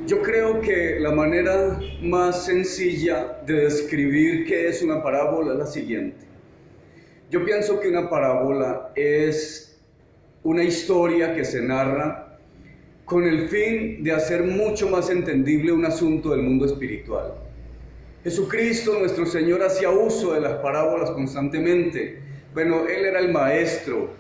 Yo creo que la manera más sencilla de describir qué es una parábola es la siguiente. Yo pienso que una parábola es una historia que se narra con el fin de hacer mucho más entendible un asunto del mundo espiritual. Jesucristo, nuestro Señor, hacía uso de las parábolas constantemente. Bueno, Él era el maestro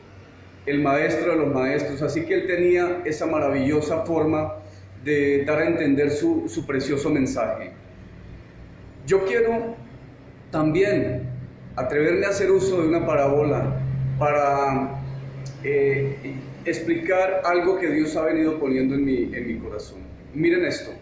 de los maestros, así que Él tenía esa maravillosa forma de dar a entender su precioso mensaje. Yo quiero también atreverme a hacer uso de una parábola para explicar algo que Dios ha venido poniendo en mi corazón. Miren esto.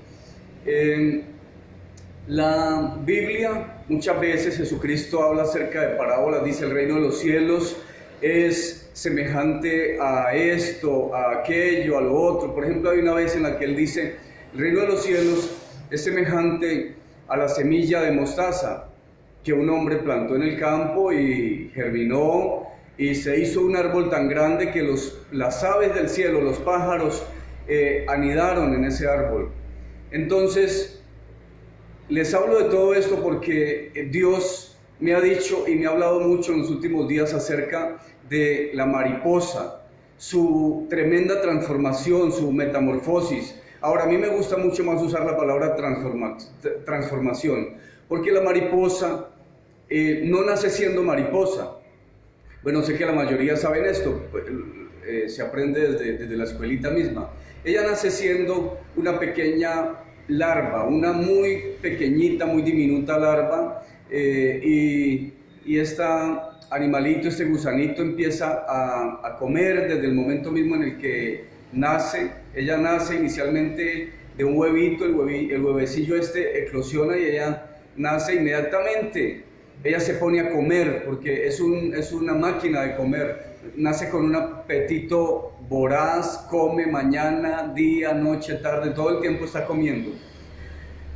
La Biblia, muchas veces Jesucristo habla acerca de parábolas, dice el reino de los cielos es semejante a esto, a aquello, a lo otro. Por ejemplo, hay una vez en la que él dice, el reino de los cielos es semejante a la semilla de mostaza que un hombre plantó en el campo y germinó y se hizo un árbol tan grande que las aves del cielo, los pájaros, anidaron en ese árbol. Entonces, les hablo de todo esto porque Dios me ha dicho y me ha hablado mucho en los últimos días acerca de la mariposa, su tremenda transformación, su metamorfosis. Ahora, a mí me gusta mucho más usar la palabra transformación, porque la mariposa no nace siendo mariposa. Bueno, sé que la mayoría saben esto, se aprende desde la escuelita misma. Ella nace siendo una pequeña larva, una muy pequeñita, muy diminuta larva, y esta animalito, este gusanito empieza a comer desde el momento mismo en el que nace. Ella nace inicialmente de un huevito, el huevecillo eclosiona y ella nace inmediatamente. Ella se pone a comer porque es una máquina de comer. Nace con un apetito voraz, come mañana, día, noche, tarde, todo el tiempo está comiendo.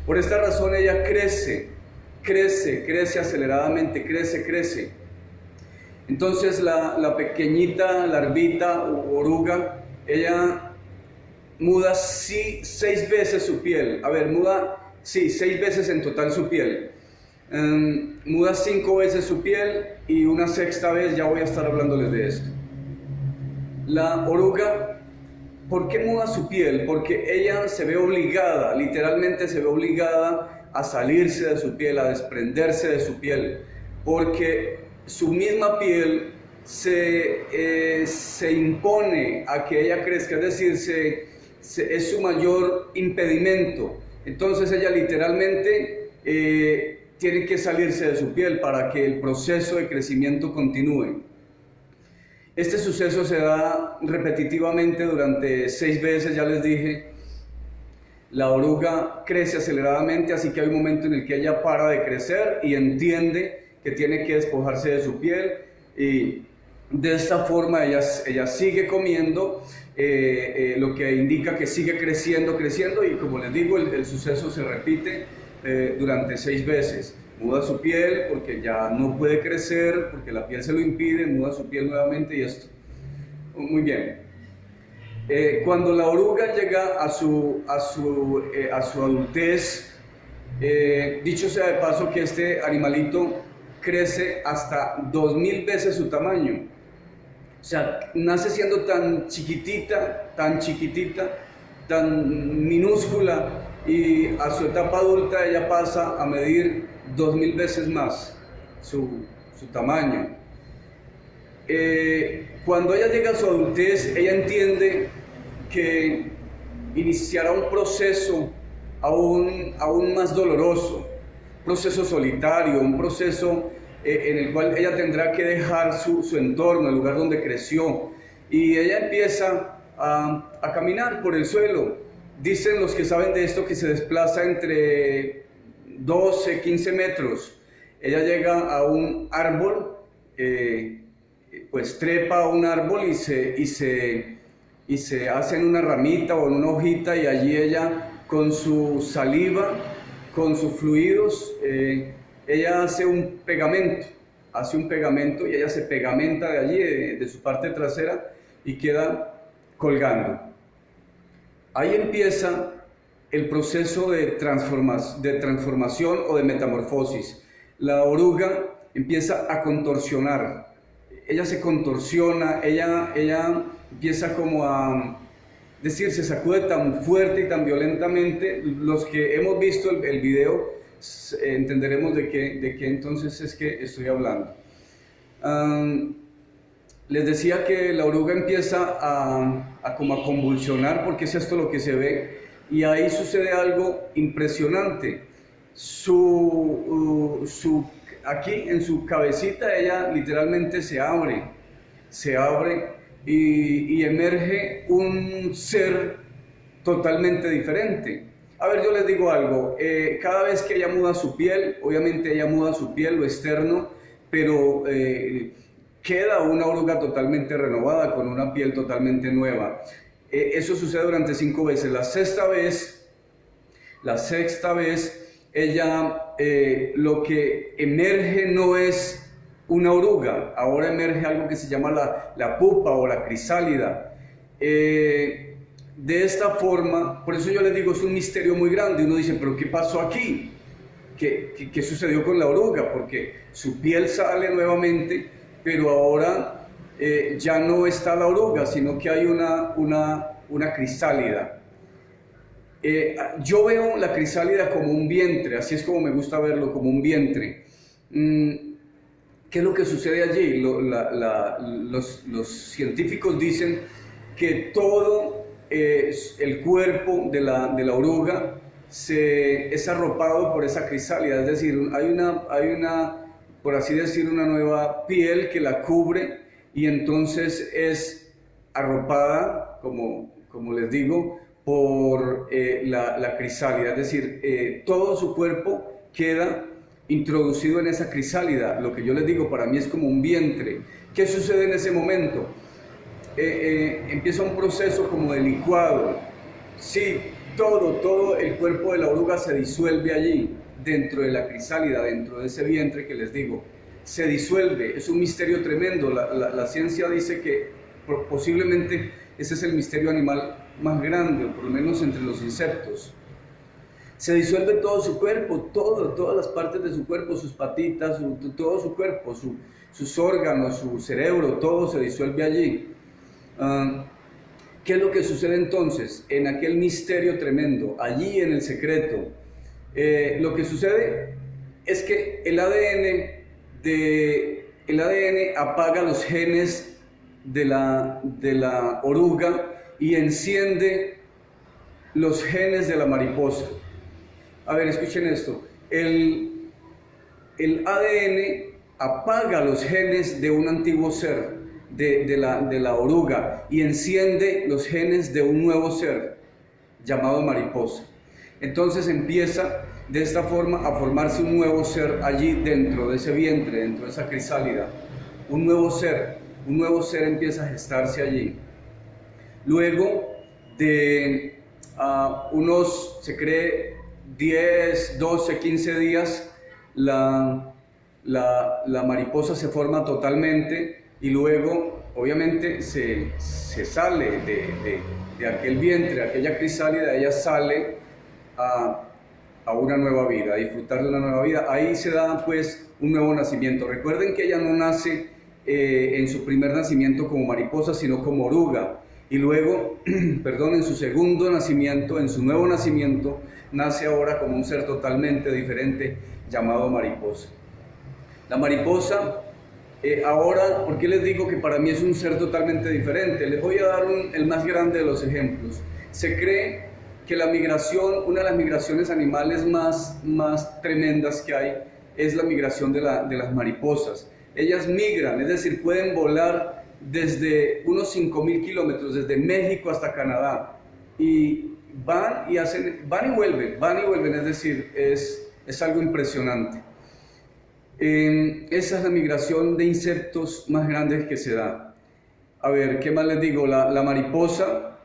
Por esta razón ella crece aceleradamente, crece. Entonces la pequeñita larvita o oruga, ella muda 6 veces su piel. Muda 6 veces en total su piel. Muda 5 veces su piel y una 6ª vez ya voy a estar hablándoles de esto. La oruga, ¿por qué muda su piel? Porque ella se ve obligada, literalmente se ve obligada a salirse de su piel, a desprenderse de su piel, porque su misma piel se impone a que ella crezca, es decir, es su mayor impedimento. Entonces ella literalmente tiene que salirse de su piel para que el proceso de crecimiento continúe. Este suceso se da repetitivamente durante 6 veces, ya les dije. La oruga crece aceleradamente, así que hay un momento en el que ella para de crecer y entiende que tiene que despojarse de su piel, y de esta forma ella sigue comiendo, lo que indica que sigue creciendo, y como les digo, el suceso se repite durante 6 veces. Muda su piel porque ya no puede crecer, porque la piel se lo impide, muda su piel nuevamente y esto. Muy bien. Cuando la oruga llega a su adultez, dicho sea de paso que este animalito crece hasta 2000 veces su tamaño. O sea, nace siendo tan chiquitita, tan minúscula, y a su etapa adulta ella pasa a medir 2000 veces más su tamaño. Cuando ella llega a su adultez, ella entiende que iniciará un proceso aún más doloroso, un proceso solitario, un proceso en el cual ella tendrá que dejar su entorno, el lugar donde creció, y ella empieza a caminar por el suelo. Dicen los que saben de esto que se desplaza entre 12, 15 metros. Ella llega a un árbol, pues trepa a un árbol y se hace en una ramita o en una hojita, y allí ella con su saliva, con sus fluidos, ella hace un pegamento y ella se pegamenta de allí, de su parte trasera, y queda colgando. Ahí empieza el proceso de transformación o de metamorfosis. La oruga empieza a contorsionar, ella se contorsiona, ella empieza como a decir, se sacude tan fuerte y tan violentamente. Los que hemos visto el video entenderemos de qué entonces es que estoy hablando. Les decía que la oruga empieza como a convulsionar, porque es esto lo que se ve, y ahí sucede algo impresionante. Aquí en su cabecita ella literalmente se abre y emerge un ser totalmente diferente. A ver, yo les digo algo, cada vez que ella muda su piel, obviamente ella muda su piel, lo externo, pero queda una oruga totalmente renovada, con una piel totalmente nueva. Eso sucede durante 5 veces. La sexta vez, ella, lo que emerge no es una oruga, ahora emerge algo que se llama la pupa o la crisálida. De esta forma, por eso yo les digo, es un misterio muy grande. Uno dice, pero ¿qué pasó aquí? ¿Qué sucedió con la oruga? Porque su piel sale nuevamente, pero ahora ya no está la oruga, sino que hay una crisálida. Yo veo la crisálida como un vientre, así es como me gusta verlo, como un vientre. ¿Qué es lo que sucede allí? Los científicos dicen que todo el cuerpo de la oruga es arropado por esa crisálida, es decir, hay una, por así decir, una nueva piel que la cubre, y entonces es arropada, como les digo, por la crisálida, es decir, todo su cuerpo queda introducido en esa crisálida. Lo que yo les digo, para mí es como un vientre. ¿Qué sucede en ese momento? Empieza un proceso como de licuado. Sí, todo el cuerpo de la oruga se disuelve allí, dentro de la crisálida, dentro de ese vientre que les digo. Se disuelve, es un misterio tremendo. La ciencia dice que posiblemente ese es el misterio animal más grande, o por lo menos entre los insectos. Se disuelve todo su cuerpo, todas las partes de su cuerpo, sus patitas, todo su cuerpo, sus órganos, su cerebro, todo se disuelve allí. ¿Qué es lo que sucede entonces? En aquel misterio tremendo, allí en el secreto, lo que sucede es que el ADN apaga los genes de la oruga y enciende los genes de la mariposa. A ver, escuchen esto. El ADN apaga los genes de un antiguo ser, de la oruga, y enciende los genes de un nuevo ser llamado mariposa. Entonces empieza de esta forma a formarse un nuevo ser allí dentro de ese vientre, dentro de esa crisálida. Un nuevo ser empieza a gestarse allí. Luego de se cree 10, 12, 15 días, la mariposa se forma totalmente, y luego obviamente se sale de aquel vientre, de aquella crisálida. Ella sale a una nueva vida, a disfrutar de una nueva vida. Ahí se da pues un nuevo nacimiento. Recuerden que ella no nace en su primer nacimiento como mariposa, sino como oruga. Y luego, en su segundo nacimiento, en su nuevo nacimiento, nace ahora como un ser totalmente diferente llamado mariposa. La mariposa, ahora, ¿por qué les digo que para mí es un ser totalmente diferente? Les voy a dar el más grande de los ejemplos. Se cree que la migración, una de las migraciones animales más tremendas que hay, es la migración de las mariposas. Ellas migran, es decir, pueden volar desde unos 5.000 kilómetros, desde México hasta Canadá, y van y vuelven, es decir, es algo impresionante. Esa es la migración de insectos más grandes que se da. A ver, ¿qué más les digo? La mariposa.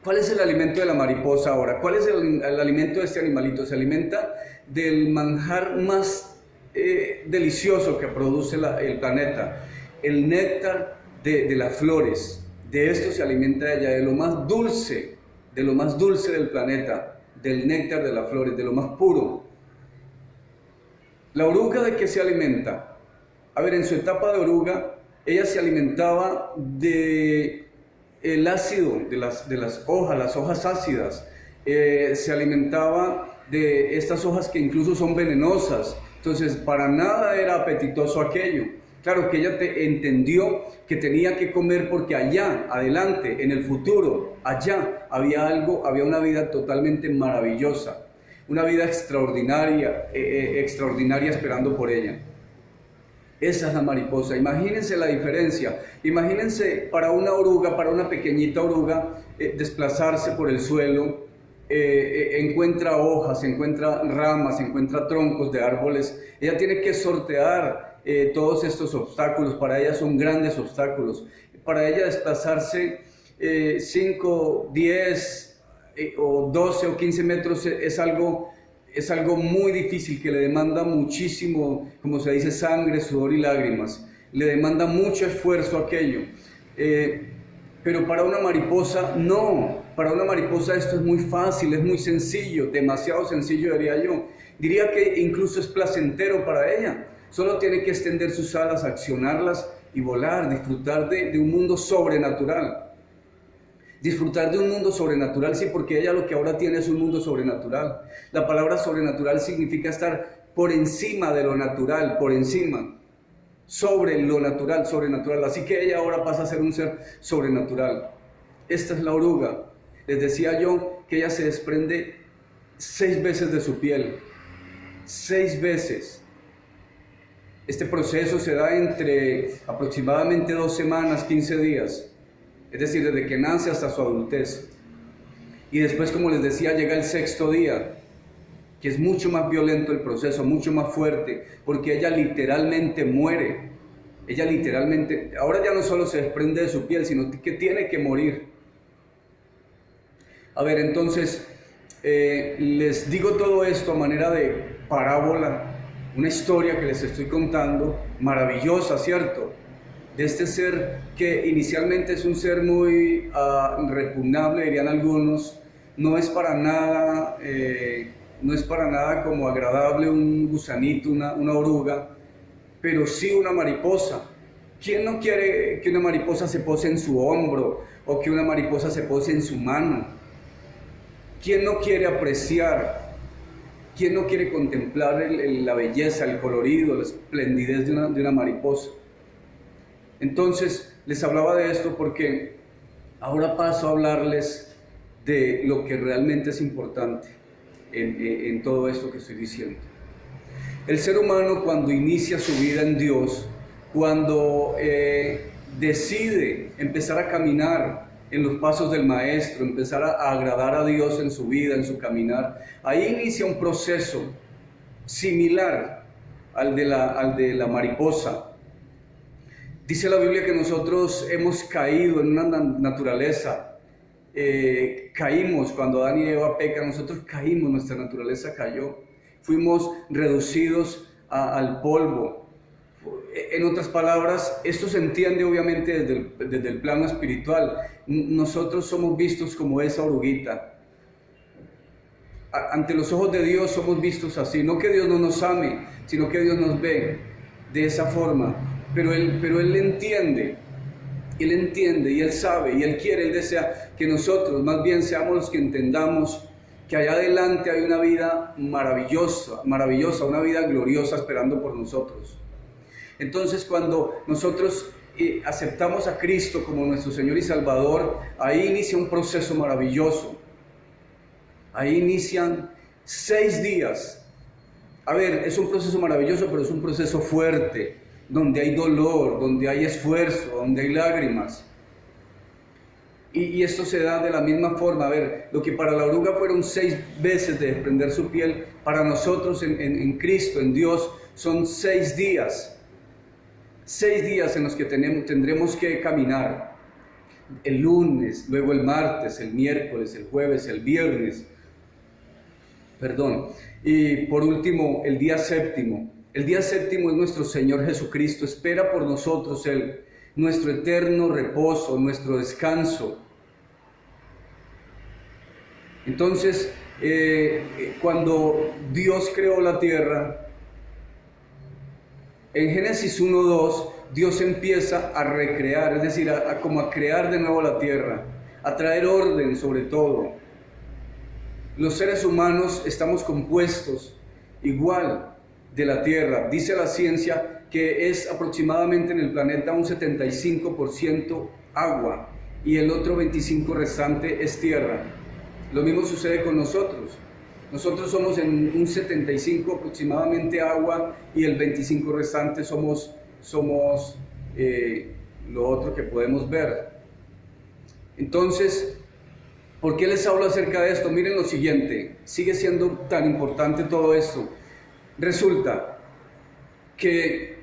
¿Cuál es el alimento de la mariposa ahora? ¿Cuál es el alimento de este animalito? Se alimenta del manjar más delicioso que produce el planeta, el néctar de las flores. De esto se alimenta ella, de lo más dulce del planeta. del néctar de las flores, de lo más puro. ¿La oruga de qué se alimenta? A ver, en su etapa de oruga, ella se alimentaba de el ácido de las hojas, las hojas ácidas. Se alimentaba de estas hojas que incluso son venenosas. Entonces, para nada era apetitoso aquello. Claro que ella entendió que tenía que comer porque allá, adelante, en el futuro, allá había algo, había una vida totalmente maravillosa, una vida extraordinaria, extraordinaria esperando por ella. Esa es la mariposa. Imagínense la diferencia. Imagínense para una oruga, para una pequeñita oruga, desplazarse por el suelo, encuentra hojas, encuentra ramas, encuentra troncos de árboles. Ella tiene que sortear todos estos obstáculos. Para ella son grandes obstáculos. Para ella desplazarse 5, 10 o 12 o 15 metros es algo muy difícil, que le demanda muchísimo, como se dice, sangre, sudor y lágrimas. Le demanda mucho esfuerzo aquello. Pero para una mariposa, no. Para una mariposa esto es muy fácil, es muy sencillo, demasiado sencillo diría yo. Diría que incluso es placentero para ella. Solo tiene que extender sus alas, accionarlas y volar, disfrutar de un mundo sobrenatural. Disfrutar de un mundo sobrenatural, sí, porque ella lo que ahora tiene es un mundo sobrenatural. La palabra sobrenatural significa estar por encima de lo natural, por encima, sobre lo natural, sobrenatural. Así que ella ahora pasa a ser un ser sobrenatural. Esta es la oruga. Les decía yo que ella se desprende 6 veces de su piel. 6 veces. Este proceso se da entre aproximadamente 2 semanas, 15 días. Es decir, desde que nace hasta su adultez. Y después, como les decía, llega el 6º día, que es mucho más violento el proceso, mucho más fuerte, porque ella literalmente muere. Ella literalmente, ahora ya no solo se desprende de su piel, sino que tiene que morir. A ver, entonces, les digo todo esto a manera de parábola, una historia que les estoy contando, maravillosa, ¿cierto? De este ser que inicialmente es un ser muy repugnable, dirían algunos. No es para nada como agradable un gusanito, una oruga, pero sí una mariposa. ¿Quién no quiere que una mariposa se pose en su hombro o que una mariposa se pose en su mano? ¿Quién no quiere apreciar? ¿Quién no quiere contemplar la belleza, el colorido, la esplendidez de una mariposa? Entonces, les hablaba de esto porque ahora paso a hablarles de lo que realmente es importante en todo esto que estoy diciendo. El ser humano, cuando inicia su vida en Dios, cuando decide empezar a caminar en los pasos del Maestro, empezar a agradar a Dios en su vida, en su caminar, ahí inicia un proceso similar al de la mariposa. Dice la Biblia que nosotros hemos caído en una naturaleza, caímos cuando Adán y Eva pecan, nosotros caímos, nuestra naturaleza cayó, fuimos reducidos al polvo. En otras palabras, esto se entiende obviamente desde el plano espiritual. Nosotros somos vistos como esa oruguita. Ante los ojos de Dios somos vistos así, no que Dios no nos ame, sino que Dios nos ve de esa forma. Pero Él entiende y Él sabe y Él quiere, Él desea que nosotros más bien seamos los que entendamos que allá adelante hay una vida maravillosa, una vida gloriosa esperando por nosotros. Entonces, cuando nosotros aceptamos a Cristo como nuestro Señor y Salvador, ahí inicia un proceso maravilloso. Ahí inician 6 días. A ver, es un proceso maravilloso, pero es un proceso fuerte, donde hay dolor, donde hay esfuerzo, donde hay lágrimas. Y esto se da de la misma forma. A ver, lo que para la oruga fueron 6 veces de desprender su piel, para nosotros en Cristo, en Dios, son 6 días. 6 días en los que tendremos que caminar. El lunes, luego el martes, el miércoles, el jueves, el viernes. Y por último, el día séptimo. El día séptimo es nuestro Señor Jesucristo. Espera por nosotros nuestro eterno reposo, nuestro descanso. Entonces, Cuando Dios creó la tierra, en Génesis 1:2, Dios empieza a recrear, es decir, como a crear de nuevo la tierra, a traer orden sobre todo. Los seres humanos estamos compuestos igual de la tierra. Dice la ciencia que es aproximadamente en el planeta un 75% agua y el otro 25% restante es tierra. Lo mismo sucede con nosotros. Nosotros somos en un 75% aproximadamente agua y el 25% restante somos lo otro que podemos ver. Entonces, ¿por qué les hablo acerca de esto? Miren lo siguiente, sigue siendo tan importante todo esto. Resulta que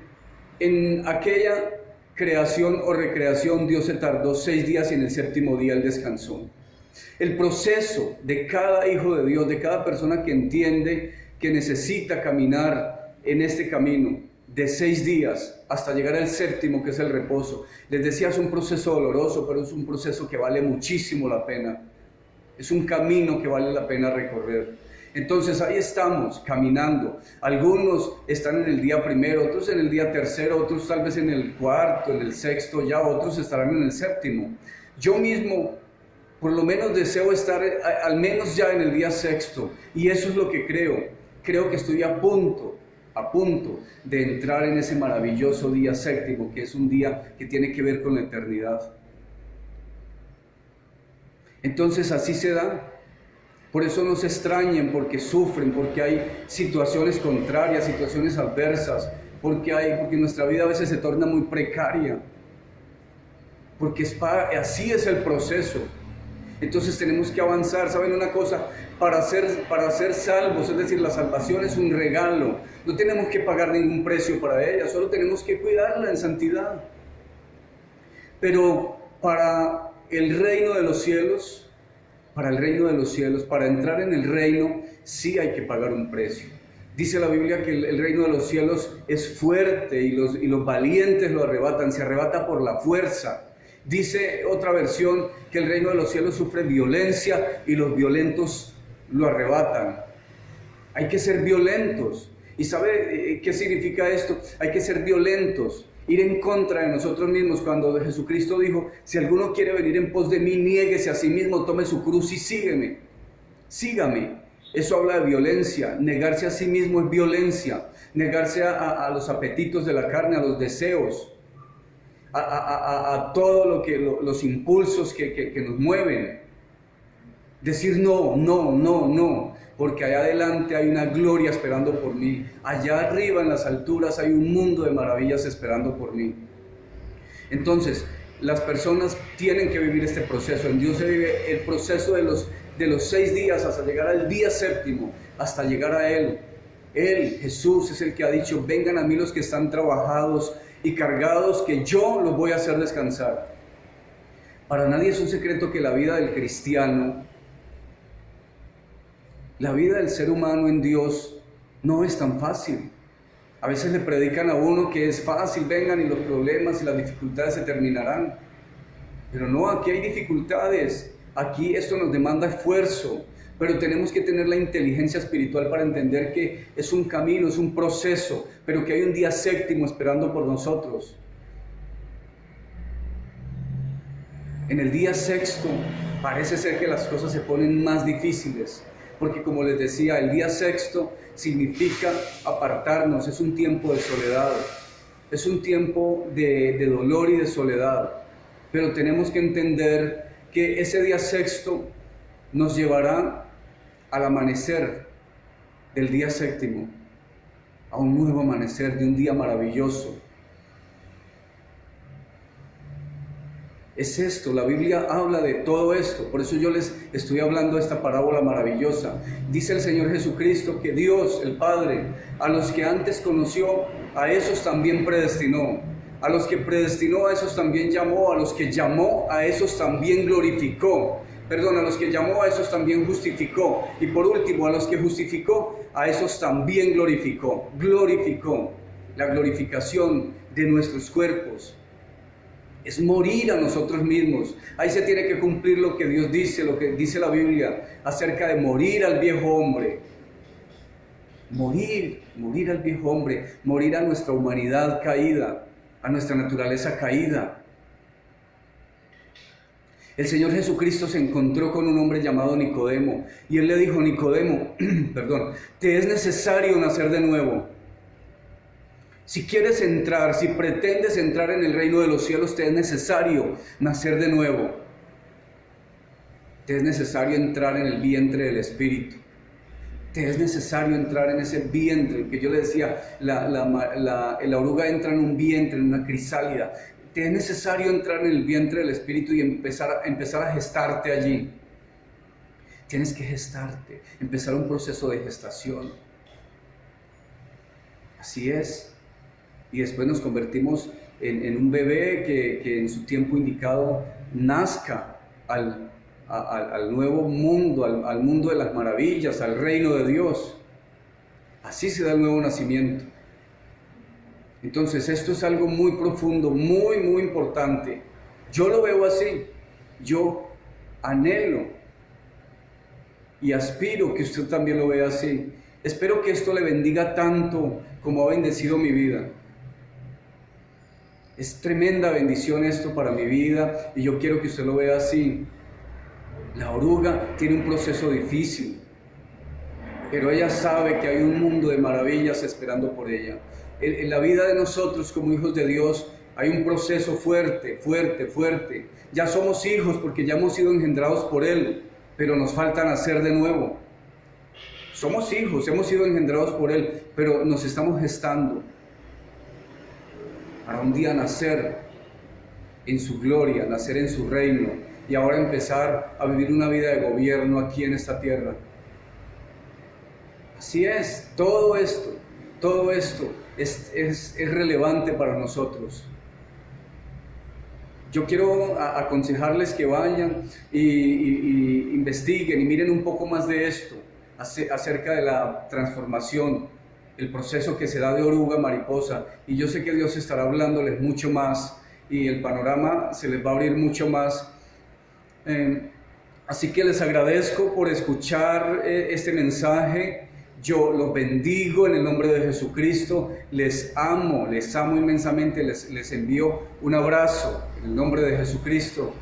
en aquella creación o recreación Dios se tardó 6 días y en el séptimo día Él descansó. El proceso de cada hijo de Dios, de cada persona que entiende que necesita caminar en este camino de 6 días hasta llegar al séptimo, que es el reposo. Les decía, es un proceso doloroso, pero es un proceso que vale muchísimo la pena. Es un camino que vale la pena recorrer. Entonces ahí estamos caminando. Algunos están en el día primero, otros en el día tercero, otros tal vez en el cuarto, en el sexto, ya otros estarán en el séptimo. Yo mismo, por lo menos deseo estar al menos ya en el día sexto, y eso es lo que creo. Creo que estoy a punto de entrar en ese maravilloso día séptimo, que es un día que tiene que ver con la eternidad. Entonces así se da. Por eso no se extrañen, porque sufren, porque hay situaciones contrarias, situaciones adversas, porque nuestra vida a veces se torna muy precaria, porque así es el proceso. Entonces tenemos que avanzar. ¿Saben una cosa? Para ser salvos, es decir, la salvación es un regalo. No tenemos que pagar ningún precio para ella, solo tenemos que cuidarla en santidad. Pero para el reino de los cielos, para entrar en el reino, sí hay que pagar un precio. Dice la Biblia que el reino de los cielos es fuerte y los valientes lo arrebatan, se arrebata por la fuerza. Dice otra versión que el reino de los cielos sufre violencia y los violentos lo arrebatan. Hay que ser violentos. ¿Y sabe qué significa esto? Hay que ser violentos, ir en contra de nosotros mismos. Cuando Jesucristo dijo, si alguno quiere venir en pos de mí, niéguese a sí mismo, tome su cruz y sígame. Eso habla de violencia. Negarse a sí mismo es violencia. Negarse a los apetitos de la carne, a los deseos, a todo los impulsos que nos mueven. Decir no, porque allá adelante hay una gloria esperando por mí. Allá arriba en las alturas hay un mundo de maravillas esperando por mí. Entonces, las personas tienen que vivir este proceso. En Dios se vive el proceso de los 6 días hasta llegar al día séptimo, hasta llegar a Él. Él, Jesús, es el que ha dicho, vengan a mí los que están trabajados y cargados, que yo los voy a hacer descansar. Para nadie es un secreto que la vida del cristiano, la vida del ser humano en Dios no es tan fácil. A veces le predican a uno que es fácil, vengan y los problemas y las dificultades se terminarán. Pero no, aquí hay dificultades, aquí esto nos demanda esfuerzo, pero tenemos que tener la inteligencia espiritual para entender que es un camino, es un proceso, pero que hay un día séptimo esperando por nosotros. En el día sexto parece ser que las cosas se ponen más difíciles, porque como les decía, el día sexto significa apartarnos, es un tiempo de soledad, es un tiempo de dolor y de soledad, pero tenemos que entender que ese día sexto nos llevará al amanecer del día séptimo, a un nuevo amanecer de un día maravilloso. Es esto, la Biblia habla de todo esto, por eso yo les estoy hablando de esta parábola maravillosa. Dice el Señor Jesucristo que Dios, el Padre, a los que antes conoció, a esos también predestinó. A los que predestinó, a esos también llamó. A los que llamó, a esos también glorificó. A los que llamó, a esos también justificó. Y por último, a los que justificó, a esos también glorificó. Glorificó, la glorificación de nuestros cuerpos. Es morir a nosotros mismos. Ahí se tiene que cumplir lo que Dios dice, lo que dice la Biblia acerca de morir al viejo hombre. Morir al viejo hombre, morir a nuestra humanidad caída, a nuestra naturaleza caída. El Señor Jesucristo se encontró con un hombre llamado Nicodemo y Él le dijo: Nicodemo, perdón, te es necesario nacer de nuevo. Si quieres entrar, si pretendes entrar en el reino de los cielos, te es necesario nacer de nuevo. Te es necesario entrar en el vientre del Espíritu. Te es necesario entrar en ese vientre, que yo le decía, la oruga entra en un vientre, en una crisálida. Te es necesario entrar en el vientre del Espíritu y empezar a gestarte allí. Tienes que gestarte, empezar un proceso de gestación. Así es. Y después nos convertimos en un bebé que en su tiempo indicado nazca al nuevo mundo, al mundo de las maravillas, al reino de Dios. Así se da el nuevo nacimiento. Entonces esto es algo muy profundo, muy, muy importante. Yo lo veo así. Yo anhelo y aspiro que usted también lo vea así. Espero que esto le bendiga tanto como ha bendecido mi vida. Es tremenda bendición esto para mi vida y yo quiero que usted lo vea así. La oruga tiene un proceso difícil, pero ella sabe que hay un mundo de maravillas esperando por ella. En la vida de nosotros como hijos de Dios hay un proceso fuerte, fuerte, fuerte. Ya somos hijos porque ya hemos sido engendrados por Él, pero nos falta nacer de nuevo. Somos hijos, hemos sido engendrados por Él, pero nos estamos gestando para un día nacer en su gloria, nacer en su reino y ahora empezar a vivir una vida de gobierno aquí en esta tierra. Así es, todo esto es relevante para nosotros. Yo quiero aconsejarles que vayan y investiguen y miren un poco más de esto, acerca de la transformación, el proceso que se da de oruga a mariposa, y yo sé que Dios estará hablándoles mucho más y el panorama se les va a abrir mucho más. Así que les agradezco por escuchar este mensaje. Yo los bendigo en el nombre de Jesucristo, les amo inmensamente, les envío un abrazo en el nombre de Jesucristo.